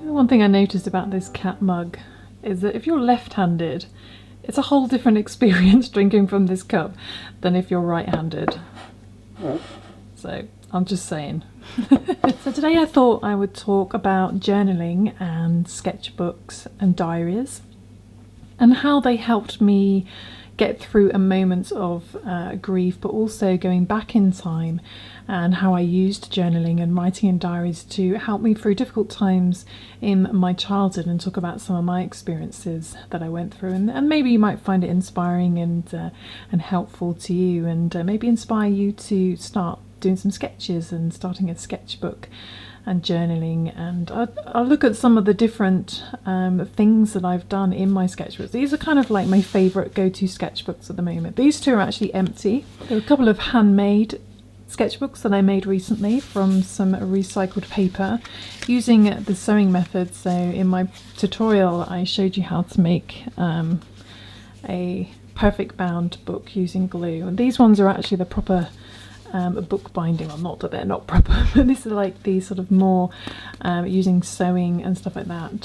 One thing I noticed about this cat mug is that if you're left-handed, it's a whole different experience drinking from this cup than if you're right-handed. So I'm just saying. So today I thought I would talk about journaling and sketchbooks and diaries and how they helped me get through a moment of grief, but also going back in time, and how I used journaling and writing in diaries to help me through difficult times in my childhood, and talk about some of my experiences that I went through, and maybe you might find it inspiring and helpful to you, and maybe inspire you to start doing some sketches and starting a sketchbook and journaling. And I'll look at some of the different things that I've done in my sketchbooks. These are kind of like my favourite go-to sketchbooks at the moment. These two are actually empty. There are a couple of handmade sketchbooks that I made recently from some recycled paper using the sewing method. So in my tutorial I showed you how to make a perfect bound book using glue, and these ones are actually the proper book binding. Well, not that they're not proper, but this is like the sort of more using sewing and stuff like that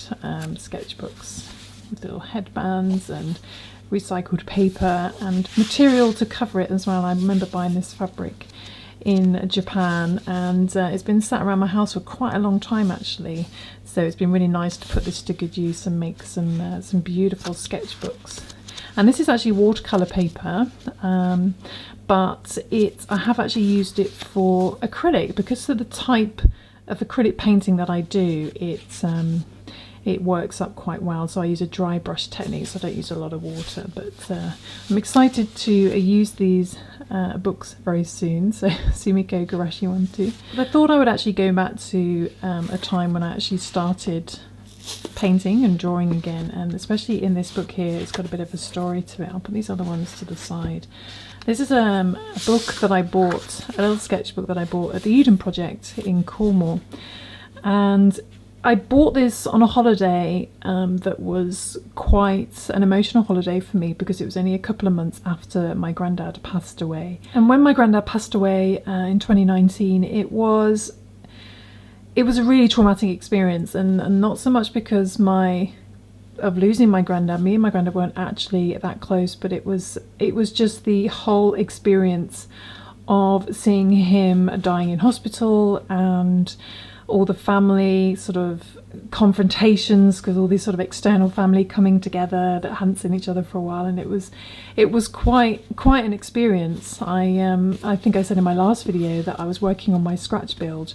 sketchbooks with little headbands and recycled paper and material to cover it as well. I remember buying this fabric in Japan, and it's been sat around my house for quite a long time actually, so it's been really nice to put this to good use and make some beautiful sketchbooks. And this is actually watercolour paper, but I have actually used it for acrylic because of the type of acrylic painting that I do. It works up quite well, so I use a dry brush technique, so I don't use a lot of water. But I'm excited to use these books very soon, so Sumiko Garashi one too. But I thought I would actually go back to a time when I actually started painting and drawing again, and especially in this book here, it's got a bit of a story to it. I'll put these other ones to the side. This is a book that I bought, a little sketchbook that I bought at the Eden Project in Cornwall, and I bought this on a holiday that was quite an emotional holiday for me because it was only a couple of months after my granddad passed away. And when my granddad passed away in 2019, it was a really traumatic experience, and not so much because of losing my granddad. Me and my granddad weren't actually that close, but it was just the whole experience of seeing him dying in hospital and all the family sort of confrontations, because all these sort of external family coming together that hadn't seen each other for a while, and it was quite an experience. I think I said in my last video that I was working on my scratch build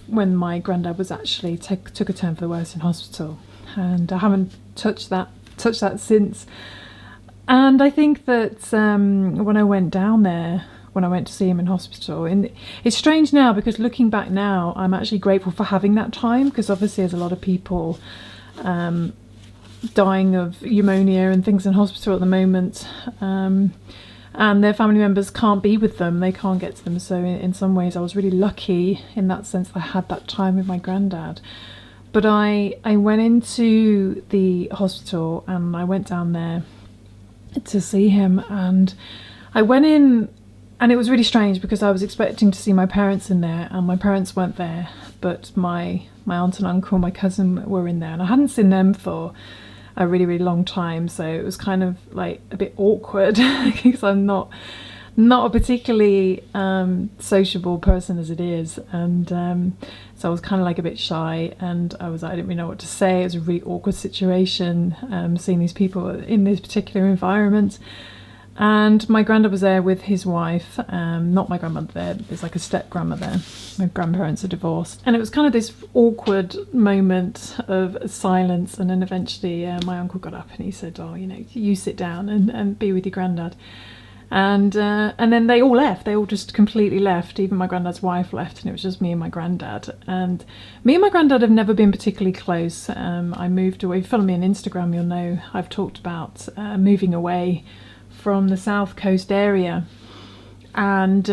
when my granddad was actually took a turn for the worse in hospital, and I haven't touched that since. And I think that when I went down there, when I went to see him in hospital, and it's strange now because looking back now, I'm actually grateful for having that time, because obviously there's a lot of people dying of pneumonia and things in hospital at the moment, and their family members can't be with them, they can't get to them. So in some ways I was really lucky in that sense that I had that time with my granddad. But I went into the hospital and I went down there to see him, and I went in, and it was really strange because I was expecting to see my parents in there, and my parents weren't there, but my aunt and uncle, my cousin were in there, and I hadn't seen them for a really long time, so it was kind of like a bit awkward because I'm not not a particularly sociable person as it is, and so I was kind of like a bit shy, and I didn't really know what to say. It was a really awkward situation, seeing these people in this particular environment. And my granddad was there with his wife, not my grandmother there, there's like a step grandma there. My grandparents are divorced. And it was kind of this awkward moment of silence, and then eventually my uncle got up and he said, oh, you know, you sit down and be with your granddad. And then they all left, they all just completely left, even my granddad's wife left, and it was just me and my granddad. And me and my granddad have never been particularly close. I moved away, if you follow me on Instagram, you'll know I've talked about moving away from the South Coast area, and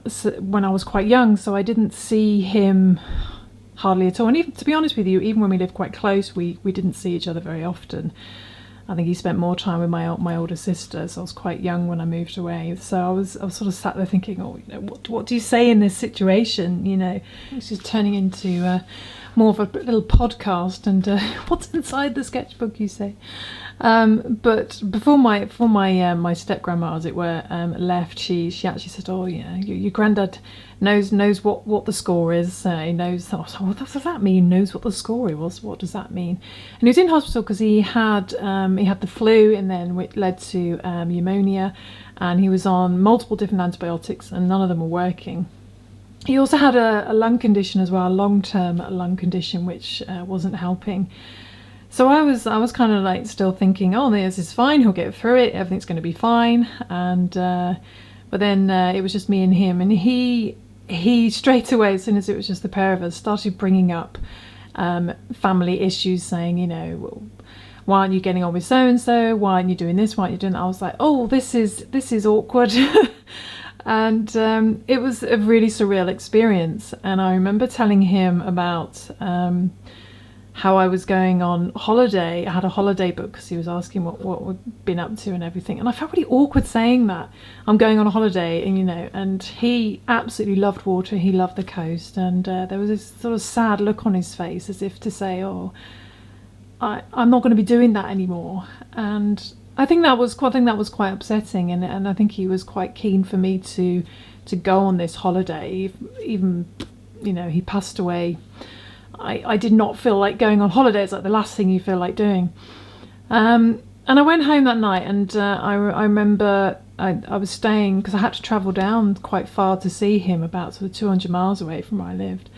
so when I was quite young, so I didn't see him hardly at all. And even, to be honest with you, even when we lived quite close, we didn't see each other very often. I think he spent more time with my older sister, so I was quite young when I moved away. So I was sort of sat there thinking, oh, you know, what do you say in this situation? You know, this is turning into more of a little podcast, and what's inside the sketchbook, you say? But before my step grandma, as it were, left, she actually said, oh yeah, your granddad knows what the score is. He knows. Oh, so what does that mean? Knows what the score was. What does that mean? And he was in hospital because he had the flu, and then it led to pneumonia, and he was on multiple different antibiotics, and none of them were working. He also had a lung condition as well, a long-term lung condition, which wasn't helping. So I was kind of like still thinking, oh, this is fine, he'll get through it, everything's going to be fine. And but then it was just me and him, and he straight away, as soon as it was just the pair of us, started bringing up family issues, saying, you know, well, why aren't you getting on with so and so? Why aren't you doing this? Why aren't you doing that? I was like, oh, this is awkward. And it was a really surreal experience. And I remember telling him about how I was going on holiday. I had a holiday book because he was asking what we'd been up to and everything. And I felt really awkward saying that. I'm going on a holiday, and you know, and he absolutely loved water. He loved the coast. And there was this sort of sad look on his face, as if to say, oh, I'm not going to be doing that anymore. And I think that was quite upsetting, and I think he was quite keen for me to go on this holiday. Even, you know, he passed away. I did not feel like going on holiday. It's like the last thing you feel like doing. And I went home that night, and I remember I was staying, because I had to travel down quite far to see him, about sort of 200 miles away from where I lived.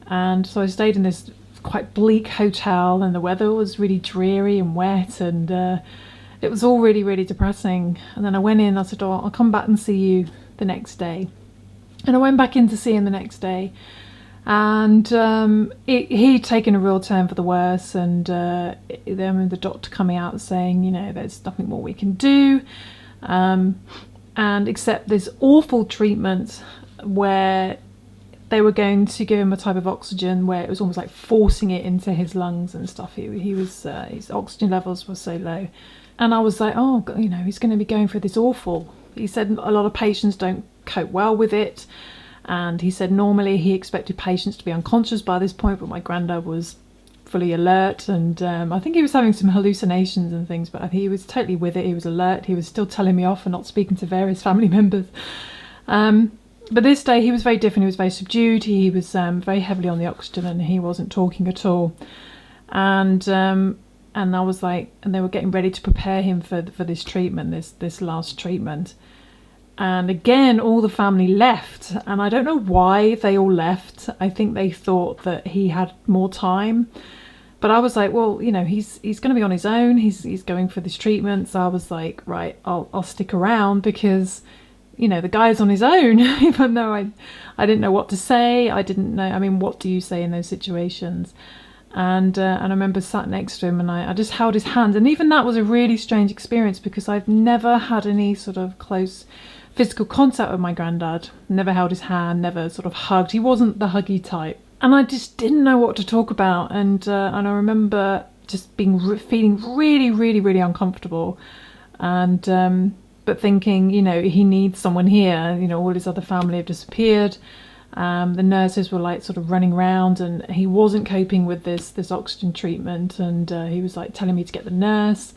And so I stayed in this quite bleak hotel, and the weather was really dreary and wet, and it was all really, really depressing. And then I went in, I said, oh, I'll come back and see you the next day. And I went back in to see him the next day. And he'd taken a real turn for the worse. And then the doctor coming out saying, you know, there's nothing more we can do. And accept this awful treatment where they were going to give him a type of oxygen where it was almost like forcing it into his lungs and stuff. He was his oxygen levels were so low. And I was like, oh, you know, he's going to be going through this awful. He said a lot of patients don't cope well with it. And he said normally he expected patients to be unconscious by this point, but my granddad was fully alert. And I think he was having some hallucinations and things, but he was totally with it. He was alert. He was still telling me off for not speaking to various family members. But this day he was very different. He was very subdued. He was very heavily on the oxygen, and he wasn't talking at all. And I was like, and they were getting ready to prepare him for this treatment, this last treatment. And again, all the family left, and I don't know why they all left. I think they thought that he had more time. But I was like, well, you know, he's going to be on his own. He's going for this treatment. So I was like, right, I'll stick around, because, you know, the guy's on his own. Even though I didn't know what to say. I didn't know. I mean, what do you say in those situations? And I remember sat next to him, and I just held his hand. And even that was a really strange experience, because I've never had any sort of close physical contact with my granddad. Never held his hand, never sort of hugged. He wasn't the huggy type. And I just didn't know what to talk about. And I remember just feeling really, really, really uncomfortable. And but thinking, you know, he needs someone here. You know, all his other family have disappeared. The nurses were like sort of running around, and he wasn't coping with this oxygen treatment. And he was like telling me to get the nurse,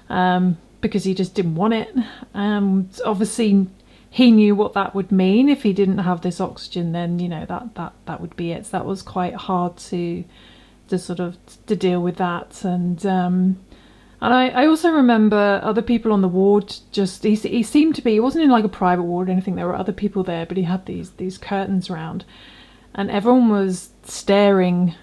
because he just didn't want it. Obviously he knew what that would mean. If he didn't have this oxygen, then, you know, that would be it. So that was quite hard to sort of to deal with that. And I also remember other people on the ward, just he seemed to be, he wasn't in like a private ward or anything, there were other people there, but he had these curtains around, and everyone was staring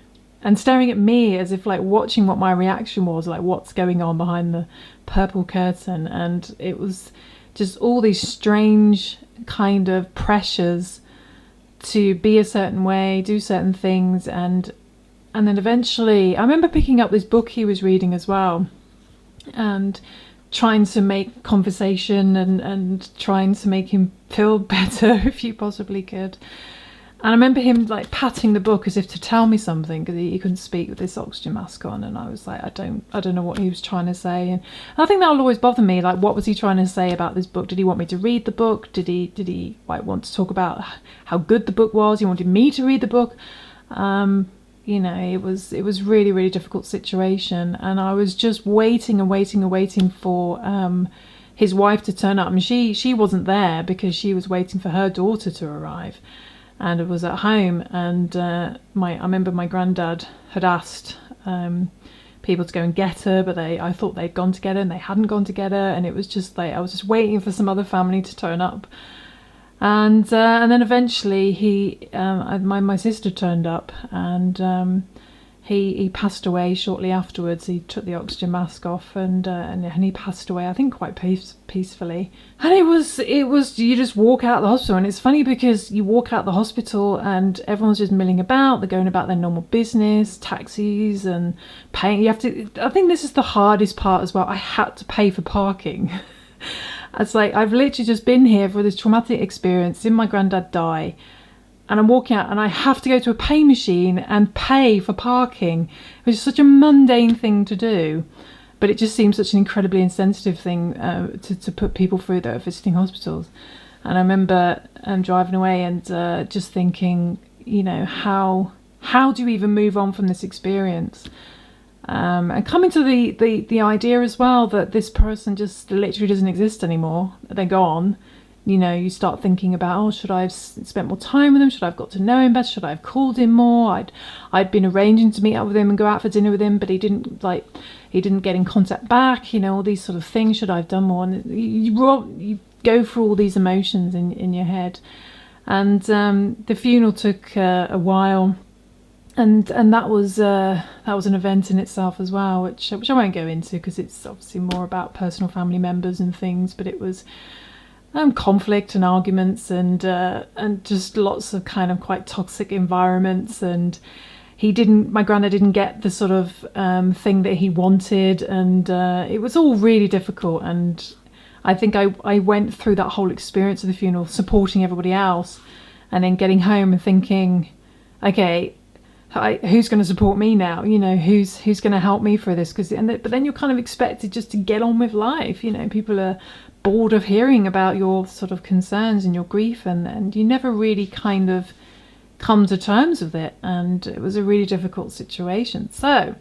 at me as if like watching what my reaction was, like what's going on behind the purple curtain. And it was just all these strange kind of pressures to be a certain way, do certain things, and then eventually I remember picking up this book he was reading as well, and trying to make conversation and trying to make him feel better if you possibly could. And I remember him like patting the book as if to tell me something, because he couldn't speak with this oxygen mask on, and I was like, I don't know what he was trying to say. And I think that will always bother me, like what was he trying to say about this book? Did he want me to read the book? Did he like want to talk about how good the book was? He wanted me to read the book. You know, it was really, really difficult situation, and I was just waiting for his wife to turn up, and she wasn't there because she was waiting for her daughter to arrive, and it was at home. And I remember my granddad had asked people to go and get her, but I thought they'd gone to get her and they hadn't gone to get her, and it was just like I was just waiting for some other family to turn up. And then eventually my sister turned up, and he passed away shortly afterwards. He took the oxygen mask off, and he passed away, I think, quite peacefully. And it was you just walk out of the hospital, and it's funny because you walk out of the hospital and everyone's just milling about. They're going about their normal business, taxis and paying. You have to. I think this is the hardest part as well. I had to pay for parking. It's like I've literally just been here for this traumatic experience, seen my granddad die, and I'm walking out and I have to go to a pay machine and pay for parking, which is such a mundane thing to do, but it just seems such an incredibly insensitive thing to put people through that are visiting hospitals. And I remember driving away and just thinking, you know, how do you even move on from this experience? And coming to the idea as well that this person just literally doesn't exist anymore. They're gone. You know, you start thinking about, oh, should I have spent more time with him? Should I have got to know him better? Should I have called him more? I'd been arranging to meet up with him and go out for dinner with him, but he didn't get in contact back. You know, all these sort of things. Should I have done more? And you go through all these emotions in your head. And the funeral took a while. And that was an event in itself as well, which I won't go into because it's obviously more about personal family members and things. But it was conflict and arguments and just lots of kind of quite toxic environments. And my granddad didn't get the sort of thing that he wanted, and it was all really difficult. And I think I went through that whole experience of the funeral, supporting everybody else, and then getting home and thinking, okay, who's going to support me now? You know, who's going to help me through this? But then you're kind of expected just to get on with life. You know, people are bored of hearing about your sort of concerns and your grief, and you never really kind of come to terms with it. And it was a really difficult situation. So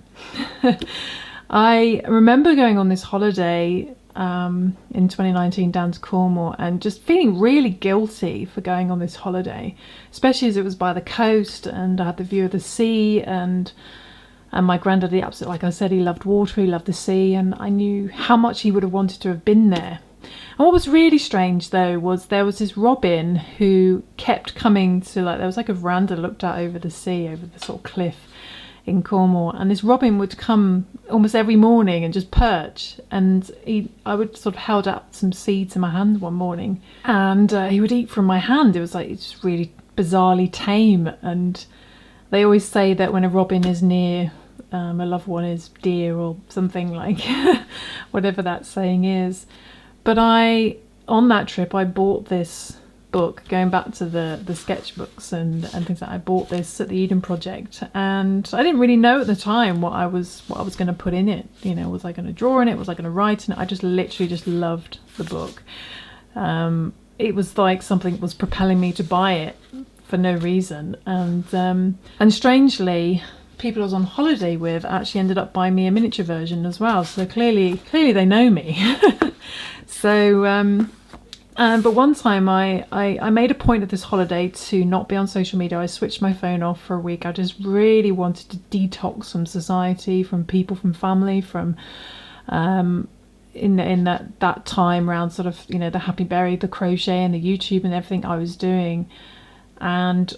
I remember going on this holiday in 2019 down to Cornwall, and just feeling really guilty for going on this holiday, especially as it was by the coast and I had the view of the sea, and my granddad, absolutely, like I said, he loved water, he loved the sea, and I knew how much he would have wanted to have been there. And what was really strange though was there was this robin who kept coming to, like, there was like a veranda looked out over the sea, over the sort of cliff in Cornwall, and this robin would come almost every morning and just perch, and I would sort of held out some seeds in my hand one morning, and he would eat from my hand. It was like, it's really bizarrely tame. And they always say that when a robin is near a loved one is dear, or something like whatever that saying is. But on that trip I bought this book, going back to the sketchbooks and things like that. I bought this at the Eden Project, and I didn't really know at the time what I was going to put in it. You know, was I going to draw in it? Was I going to write in it? I just literally just loved the book. It was like something was propelling me to buy it for no reason, and strangely, people I was on holiday with actually ended up buying me a miniature version as well. So clearly they know me. So But one time I made a point of this holiday to not be on social media. I switched my phone off for a week. I just really wanted to detox from society, from people, from family, from in that time around sort of, you know, the Happy Berry, the crochet and the YouTube and everything I was doing. And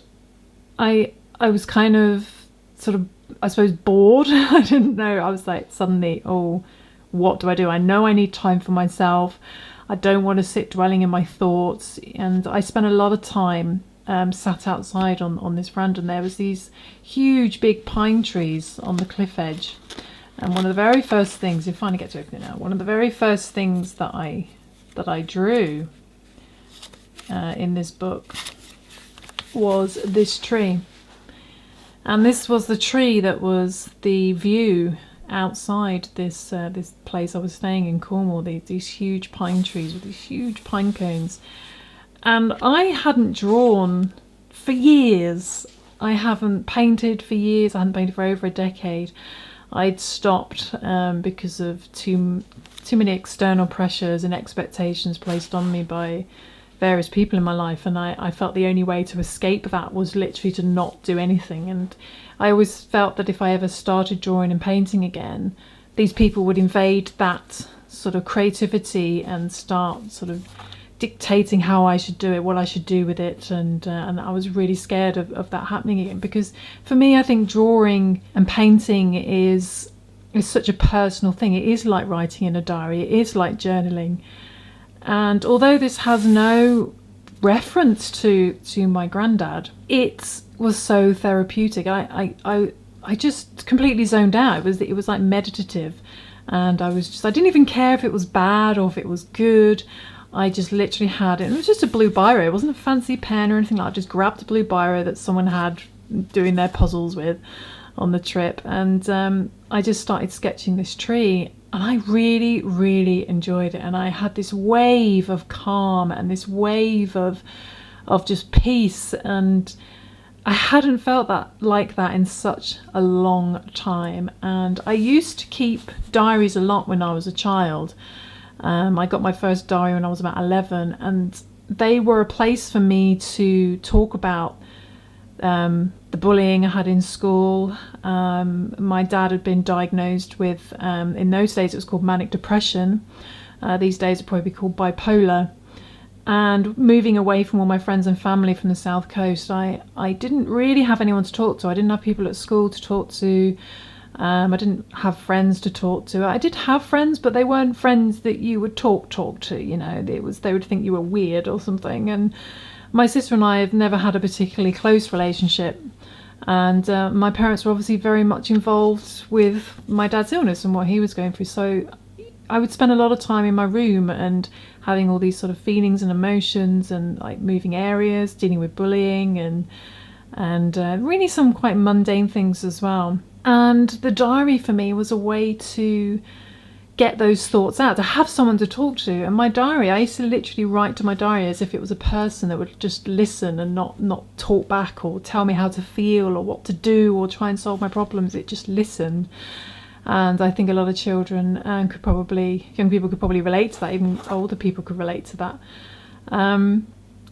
I was kind of sort of, I suppose, bored. I didn't know. I was like suddenly, oh, what do I do? I know I need time for myself. I don't want to sit dwelling in my thoughts. And I spent a lot of time sat outside on this veranda, and there was these huge big pine trees on the cliff edge. And one of the very first things, you finally get to open it now, one of the very first things that I drew in this book was this tree. And this was the tree that was the view outside this place I was staying in Cornwall. These huge pine trees with these huge pine cones. And I hadn't drawn for years. I haven't painted for years. I hadn't painted for over a decade. I'd stopped because of too many external pressures and expectations placed on me by various people in my life, and I felt the only way to escape that was literally to not do anything. And I always felt that if I ever started drawing and painting again, these people would invade that sort of creativity and start sort of dictating how I should do it, what I should do with it, and I was really scared of that happening again, because for me, I think drawing and painting is such a personal thing. It is like writing in a diary, it is like journaling. And although this has no reference to my granddad, it was so therapeutic. I just completely zoned out. It was like meditative, and I didn't even care if it was bad or if it was good. I just literally had it. It was just a blue biro. It wasn't a fancy pen or anything like that. I just grabbed a blue biro that someone had doing their puzzles with on the trip, and I just started sketching this tree. And I really, really enjoyed it. And I had this wave of calm and this wave of just peace. And I hadn't felt like that in such a long time. And I used to keep diaries a lot when I was a child. I got my first diary when I was about 11. And they were a place for me to talk about the bullying I had in school. My dad had been diagnosed with, in those days it was called manic depression. These days it would probably be called bipolar. And moving away from all my friends and family from the south coast, I didn't really have anyone to talk to. I didn't have people at school to talk to. I didn't have friends to talk to. I did have friends, but they weren't friends that you would talk to, you know. They would think you were weird or something. And my sister and I have never had a particularly close relationship, and my parents were obviously very much involved with my dad's illness and what he was going through. So I would spend a lot of time in my room and having all these sort of feelings and emotions, and like moving areas, dealing with bullying, and really some quite mundane things as well. And the diary for me was a way to get those thoughts out, to have someone to talk to. And my diary, I used to literally write to my diary as if it was a person that would just listen and not talk back or tell me how to feel or what to do or try and solve my problems. It just listened. And I think a lot of children young people could probably relate to that. Even older people could relate to that.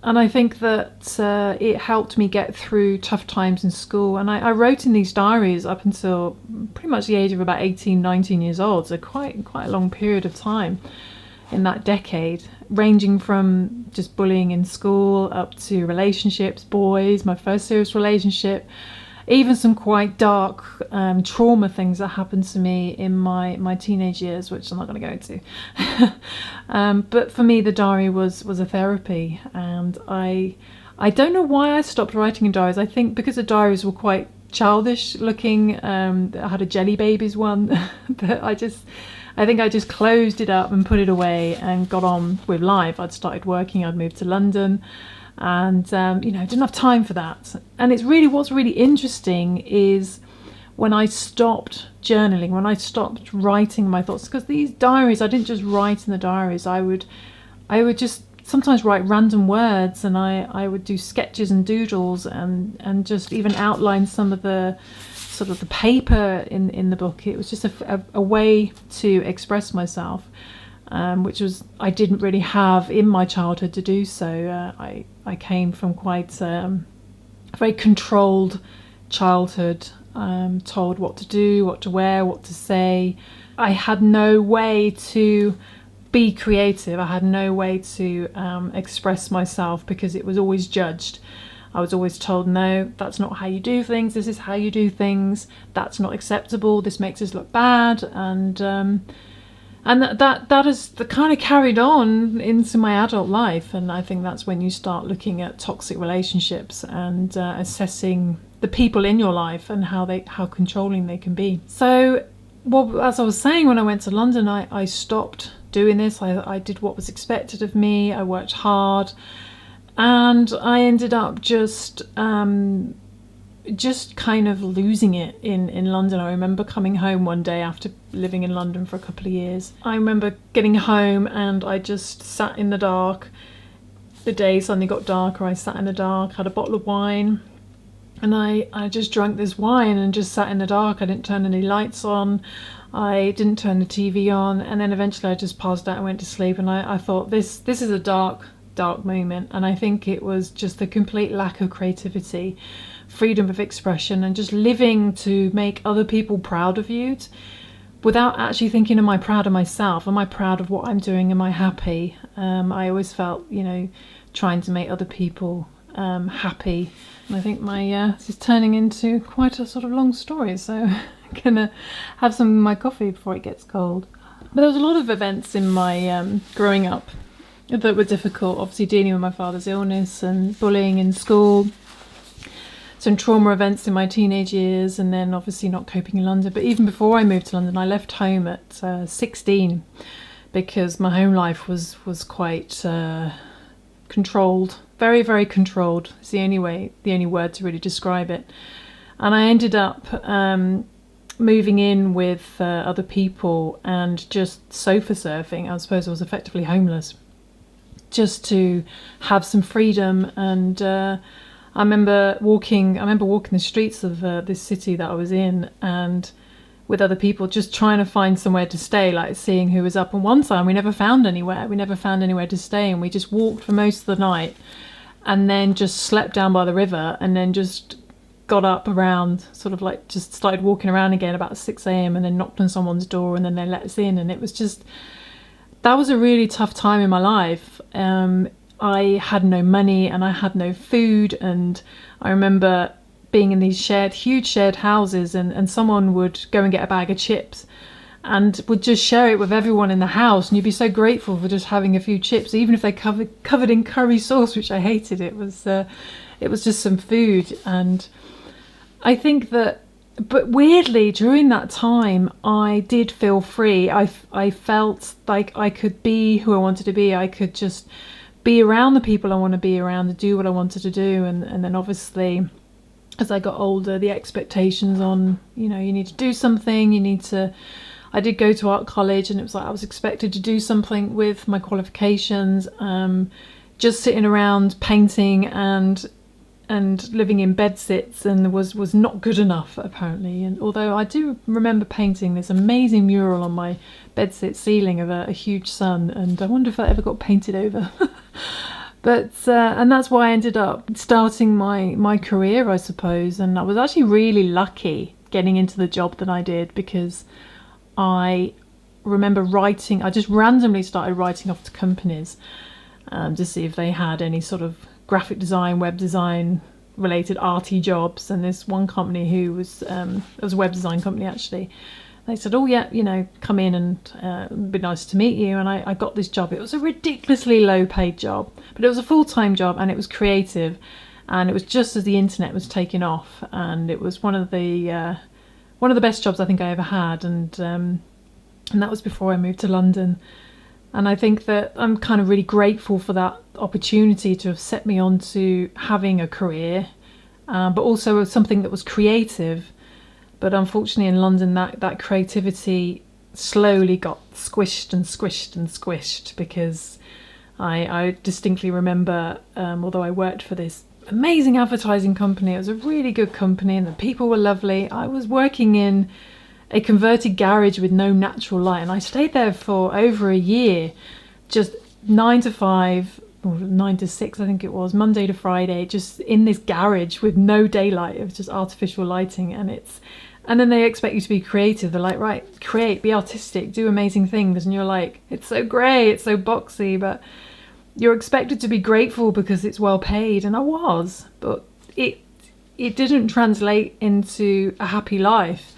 And I think that it helped me get through tough times in school. And I wrote in these diaries up until pretty much the age of about 18, 19 years old. So quite a long period of time in that decade, ranging from just bullying in school up to relationships, boys, my first serious relationship, even some quite dark trauma things that happened to me in my teenage years, which I'm not going to go into. But for me, the diary was a therapy, and I don't know why I stopped writing in diaries. I think because the diaries were quite childish looking. I had a Jelly Babies one, but I think I just closed it up and put it away and got on with life. I'd started working. I'd moved to London. And, didn't have time for that. And what's really interesting is when I stopped journaling, when I stopped writing my thoughts, because these diaries, I didn't just write in the diaries. I would just sometimes write random words, and I would do sketches and doodles and just even outline some of the sort of the paper in the book. It was just a way to express myself. which was I didn't really have in my childhood to do so. I came from quite a very controlled childhood, told what to do, what to wear, what to say. I had no way to be creative. I had no way to express myself because it was always judged. I was always told, no, that's not how you do things, this is how you do things, that's not acceptable, this makes us look bad, and that has kind of carried on into my adult life. And I think that's when you start looking at toxic relationships and assessing the people in your life and how controlling they can be. So, well, as I was saying, when I went to London, I stopped doing this. I did what was expected of me. I worked hard, and I ended up just kind of losing it in London. I remember coming home one day after living in London for a couple of years. I remember getting home and I just sat in the dark. The day suddenly got darker. I sat in the dark, had a bottle of wine, and I just drank this wine and just sat in the dark. I didn't turn any lights on. I didn't turn the TV on, and then eventually I just passed out and went to sleep. And I thought, this is a dark moment. And I think it was just the complete lack of creativity, freedom of expression, and just living to make other people proud of you without actually thinking, am I proud of myself? Am I proud of what I'm doing? Am I happy? I always felt, trying to make other people happy. And I think this is turning into quite a sort of long story, so I'm gonna have some of my coffee before it gets cold. But there was a lot of events in my growing up that were difficult. Obviously dealing with my father's illness and bullying in school, some trauma events in my teenage years, and then obviously not coping in London. But even before I moved to London, I left home at 16 because my home life was quite controlled, very, very controlled. It's the only word to really describe it. And I ended up moving in with other people and just sofa surfing. I suppose I was effectively homeless, just to have some freedom. And I remember walking the streets of this city that I was in, and with other people, just trying to find somewhere to stay, like seeing who was up. And one time we never found anywhere to stay, and we just walked for most of the night and then just slept down by the river, and then just got up around, sort of like just started walking around again about 6 a.m. and then knocked on someone's door, and then they let us in. And it was just, that was a really tough time in my life. I had no money and I had no food, and I remember being in these huge shared houses, and someone would go and get a bag of chips and would just share it with everyone in the house, and you'd be so grateful for just having a few chips, even if they covered in curry sauce, which I hated. It was just some food. And I think that, but weirdly, during that time, I did feel free. I felt like I could be who I wanted to be. I could just be around the people I want to be around, and do what I wanted to do. And then obviously, as I got older, the expectations on, you need to do something, I did go to art college, and it was like I was expected to do something with my qualifications. Just sitting around painting and living in bedsits and was not good enough, apparently. And although I do remember painting this amazing mural on my bedsit ceiling of a huge sun, and I wonder if that ever got painted over. But and that's why I ended up starting my career, I suppose. And I was actually really lucky getting into the job that I did, because I remember I just randomly started writing off to companies to see if they had any sort of graphic design, web design related arty jobs. And this one company who was it was a web design company actually, they said, oh yeah, come in and it'd be nice to meet you. And I got this job. It was a ridiculously low paid job, but it was a full-time job, and it was creative, and it was just as the internet was taking off, and it was one of the best jobs I think I ever had. And that was before I moved to London. And I think that I'm kind of really grateful for that opportunity to have set me on to having a career, but also something that was creative. But unfortunately in London, that creativity slowly got squished and squished and squished, because I distinctly remember, although I worked for this amazing advertising company, it was a really good company and the people were lovely, I was working in a converted garage with no natural light, and I stayed there for over a year, just 9 to 5 or 9 to 6 I think it was, Monday to Friday, just in this garage with no daylight. It was just artificial lighting, and then they expect you to be creative. They're like, right, create, be artistic, do amazing things, and you're like, it's so grey, it's so boxy, but you're expected to be grateful because it's well paid, and I was, but it didn't translate into a happy life.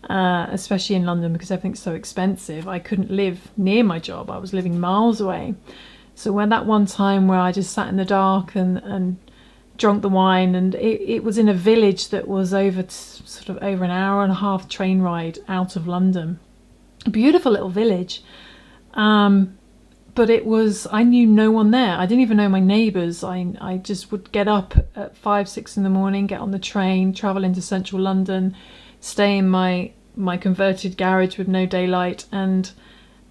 Especially in London, because everything's so expensive. I couldn't live near my job. I was living miles away. So when that one time where I just sat in the dark and drank the wine, and it was in a village that was sort of over an hour and a half train ride out of London. A beautiful little village. But I knew no one there. I didn't even know my neighbours. I just would get up at 5, 6 in the morning, get on the train, travel into central London, stay in my converted garage with no daylight, and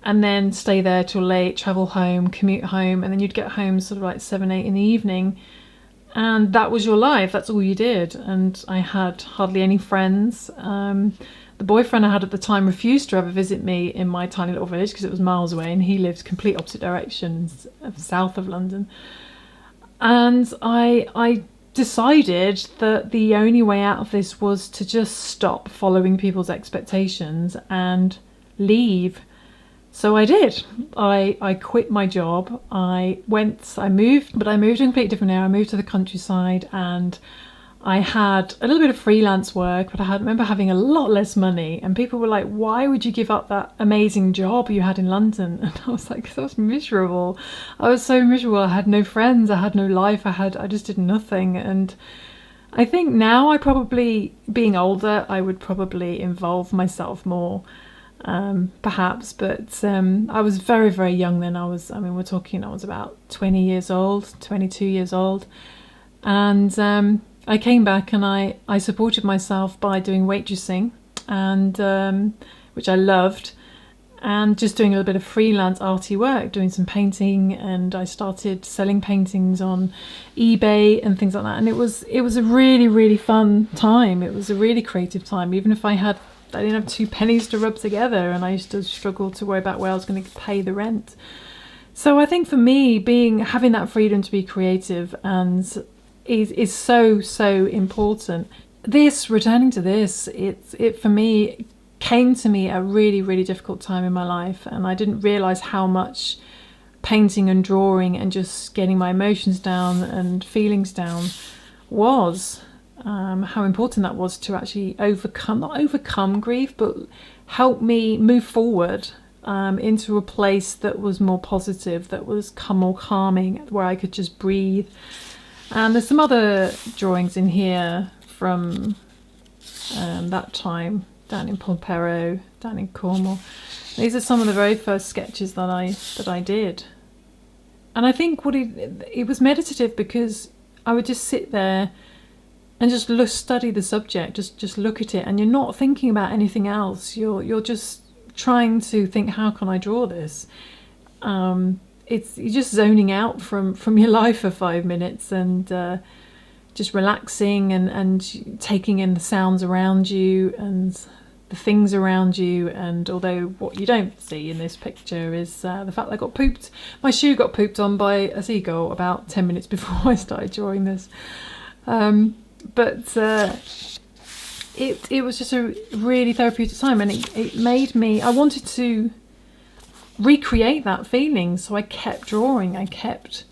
then stay there till late, travel home, commute home, and then you'd get home sort of like 7, 8 in the evening, and that was your life. That's all you did. And I had hardly any friends. The boyfriend I had at the time refused to ever visit me in my tiny little village because it was miles away, and he lived complete opposite directions, south of London. And I decided that the only way out of this was to just stop following people's expectations and leave. So I did. I quit my job. I moved in a completely different area. I moved to the countryside, and I had a little bit of freelance work, but I remember having a lot less money, and people were like, why would you give up that amazing job you had in London? And I was like, 'cause I was miserable. I was so miserable. I had no friends, I had no life, I just did nothing. And I think now being older, I would probably involve myself more, perhaps, but I was very, very young then. I was about 20 years old, 22 years old, and I came back and I supported myself by doing waitressing, and which I loved, and just doing a little bit of freelance arty work, doing some painting, and I started selling paintings on eBay and things like that. And it was a really, really fun time. It was a really creative time, even if I didn't have 2 pennies to rub together, and I used to struggle to worry about where I was going to pay the rent. So I think for me, having that freedom to be creative is so important. Returning to this, it for me came to me at a really, really difficult time in my life, and I didn't realise how much painting and drawing and just getting my emotions down and feelings down was, how important that was to actually not overcome grief, but help me move forward into a place that was more positive, that was more calming, where I could just breathe. And there's some other drawings in here from that time, down in Pompero, down in Cornwall. These are some of the very first sketches that I did. And I think it was meditative, because I would just sit there and just study the subject, just look at it, and you're not thinking about anything else. You're just trying to think, how can I draw this? You're just zoning out from your life for 5 minutes, and just relaxing and taking in the sounds around you and the things around you. And although what you don't see in this picture is the fact that my shoe got pooped on by a seagull about 10 minutes before I started drawing this. But it was just a really therapeutic time, and it made me, I wanted to recreate that feeling, so I kept drawing. I kept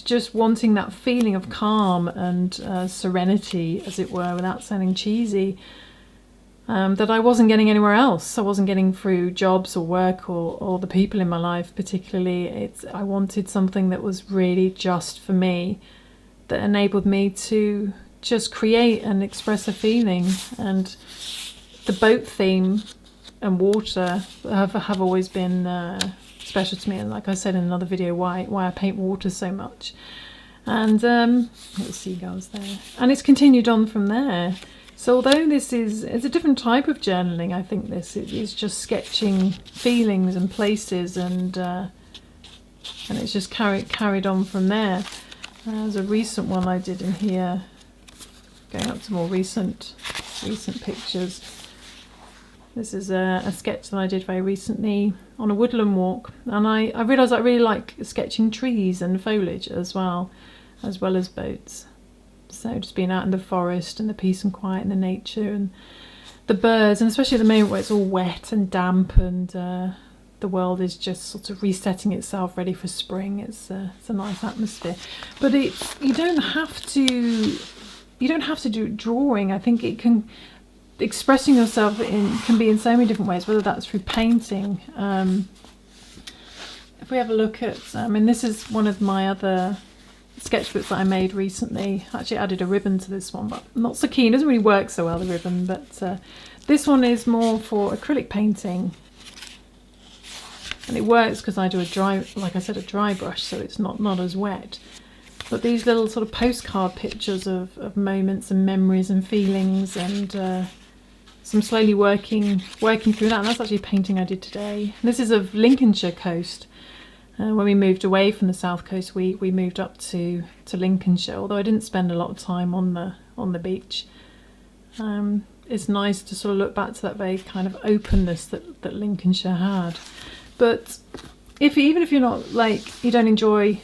just wanting that feeling of calm and serenity, as it were, without sounding cheesy, that I wasn't getting anywhere else. I wasn't getting through jobs or work or the people in my life particularly. I wanted something that was really just for me, that enabled me to just create and express a feeling. And the boat theme and water have always been special to me, and like I said in another video, why I paint water so much. And little seagulls there, and it's continued on from there. So although it's a different type of journaling, I think it is just sketching feelings and places, and it's just carried on from there. There's a recent one I did in here, going up to more recent pictures. This is a sketch that I did very recently on a woodland walk, and I realised I really like sketching trees and foliage as well as boats. So just being out in the forest and the peace and quiet and the nature and the birds, and especially at the moment where it's all wet and damp and the world is just sort of resetting itself, ready for spring. It's a nice atmosphere, but you don't have to do drawing. I think it can, expressing yourself can be in so many different ways, whether that's through painting. If we have a look at, this is one of my other sketchbooks that I made recently. Actually added a ribbon to this one, but I'm not so keen. It doesn't really work so well, the ribbon, but this one is more for acrylic painting. And it works because I do a dry brush, so it's not as wet. But these little sort of postcard pictures of moments and memories and feelings, and so I'm slowly working through that. And that's actually a painting I did today. And this is of Lincolnshire coast. When we moved away from the south coast, we moved up to Lincolnshire. Although I didn't spend a lot of time on the beach. It's nice to sort of look back to that very kind of openness that Lincolnshire had. But even if you're not, like, you don't enjoy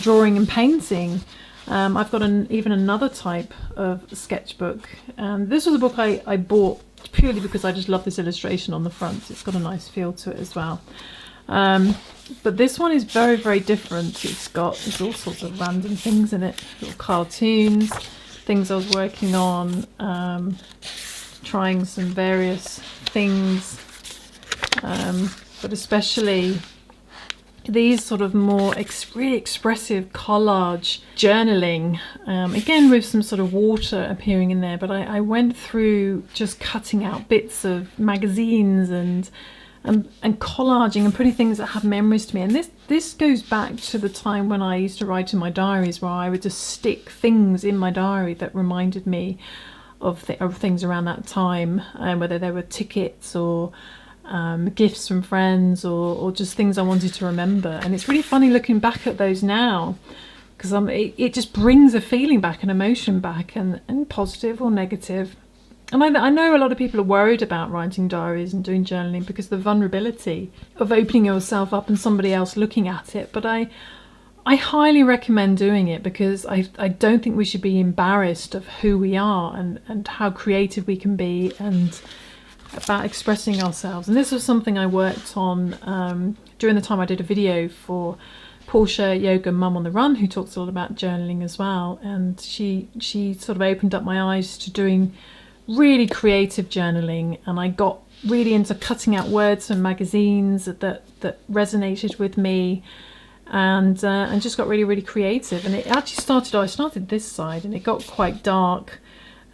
drawing and painting, I've got even another type of sketchbook. This was a book I bought purely because I just love this illustration on the front. It's got a nice feel to it as well. But this one is very, very different. There's all sorts of random things in it, little cartoons, things I was working on, trying some various things, but especially these sort of more really expressive collage journaling, again with some sort of water appearing in there. But I went through just cutting out bits of magazines and collaging and putting things that have memories to me. And this goes back to the time when I used to write in my diaries, where I would just stick things in my diary that reminded me of things around that time, whether they were tickets or gifts from friends or just things I wanted to remember. And it's really funny looking back at those now, because it just brings a feeling back, an emotion back, and positive or negative. And I know a lot of people are worried about writing diaries and doing journaling because of the vulnerability of opening yourself up and somebody else looking at it. But I highly recommend doing it, because I don't think we should be embarrassed of who we are and how creative we can be, and about expressing ourselves. And this was something I worked on during the time I did a video for Portia Yoga Mum on the Run, who talks a lot about journaling as well. And she sort of opened up my eyes to doing really creative journaling, and I got really into cutting out words from magazines that resonated with me, and just got really, really creative. And it actually I started this side, and it got quite dark,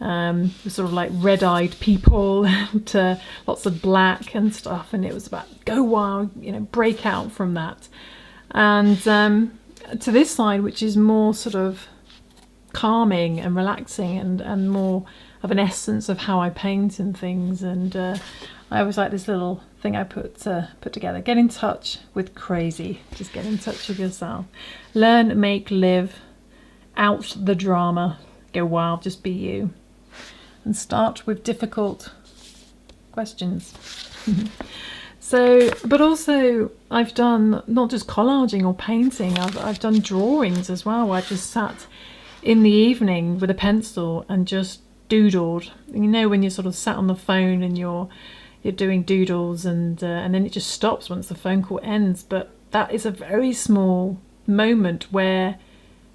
with sort of like red-eyed people and lots of black and stuff, and it was about go wild, break out from that. And to this side, which is more sort of calming and relaxing and more of an essence of how I paint and things. And I always like this little thing I put together: get in touch with crazy. Just get in touch with yourself. Learn, make, live. Out the drama. Go wild, just be you. And start with difficult questions. So, but also I've done not just collaging or painting, I've done drawings as well, where I just sat in the evening with a pencil and just doodled. When you're sort of sat on the phone and you're doing doodles, and then it just stops once the phone call ends. But that is a very small moment where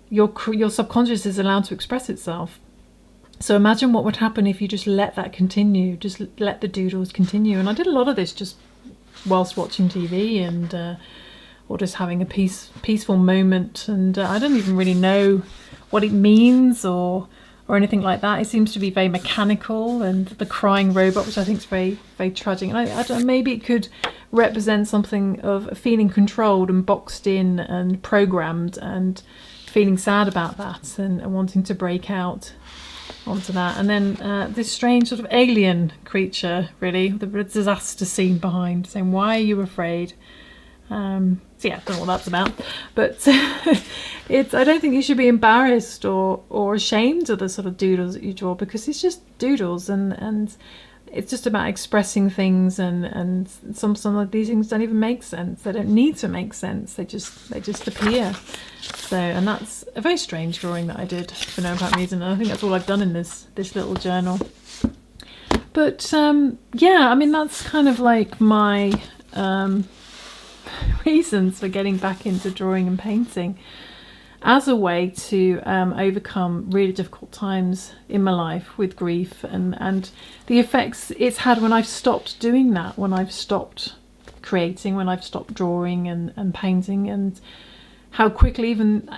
your subconscious is allowed to express itself. So imagine what would happen if you just let that continue, just let the doodles continue. And I did a lot of this just whilst watching TV and or just having a peaceful moment. And I don't even really know what it means or anything like that. It seems to be very mechanical, and the crying robot, which I think is very, very tragic. And I don't know, maybe it could represent something of feeling controlled and boxed in and programmed, and feeling sad about that and wanting to break out onto that. And then this strange sort of alien creature, really, with a disaster scene behind, saying, "Why are you afraid?" So yeah, I don't know what that's about, but I don't think you should be embarrassed or ashamed of the sort of doodles that you draw, because it's just doodles, and it's just about expressing things, and some of these things don't even make sense. They don't need to make sense. They just appear. So, and that's a very strange drawing that I did for no apparent reason. And I think that's all I've done in this little journal. But yeah, I mean, that's kind of like my reasons for getting back into drawing and painting, as a way to overcome really difficult times in my life with grief and the effects it's had when I've stopped doing that, when I've stopped creating, when I've stopped drawing and painting, and how quickly, even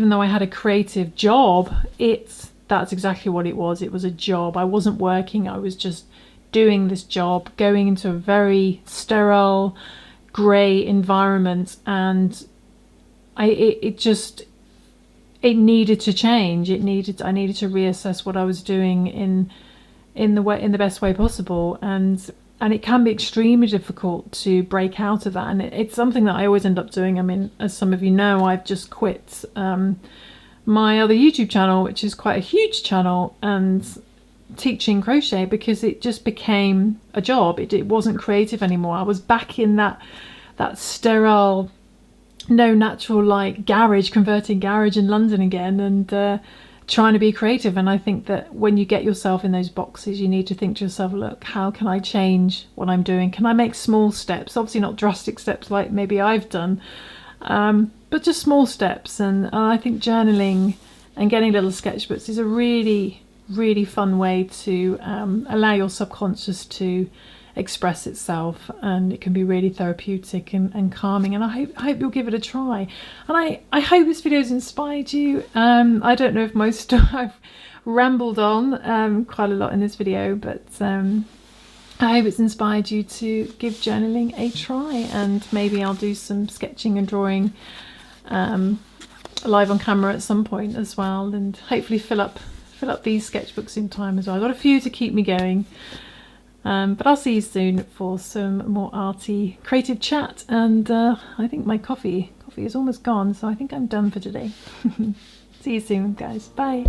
though I had a creative job, that's exactly what it was. It was a job. I wasn't working. I was just doing this job, going into a very sterile, grey environment, and it needed to change. I needed to reassess what I was doing in the best way possible, and it can be extremely difficult to break out of that. And it's something that I always end up doing. I mean, as some of you know, I've just quit my other YouTube channel, which is quite a huge channel, and teaching crochet, because it just became a job. It wasn't creative anymore. I was back in that sterile, no natural light converting garage in London again, and trying to be creative. And I think that when you get yourself in those boxes, you need to think to yourself, look, how can I change what I'm doing? Can I make small steps? Obviously not drastic steps like maybe I've done, but just small steps. And I think journaling and getting little sketchbooks is a really, really fun way to allow your subconscious to express itself, and it can be really therapeutic and calming. And I hope you'll give it a try, and I hope this video has inspired you. I don't know if I've rambled on quite a lot in this video, but I hope it's inspired you to give journaling a try, and maybe I'll do some sketching and drawing live on camera at some point as well, and hopefully fill up these sketchbooks in time as well. I've got a few to keep me going. But I'll see you soon for some more arty creative chat, and I think my coffee is almost gone, so I think I'm done for today. See you soon, guys. Bye.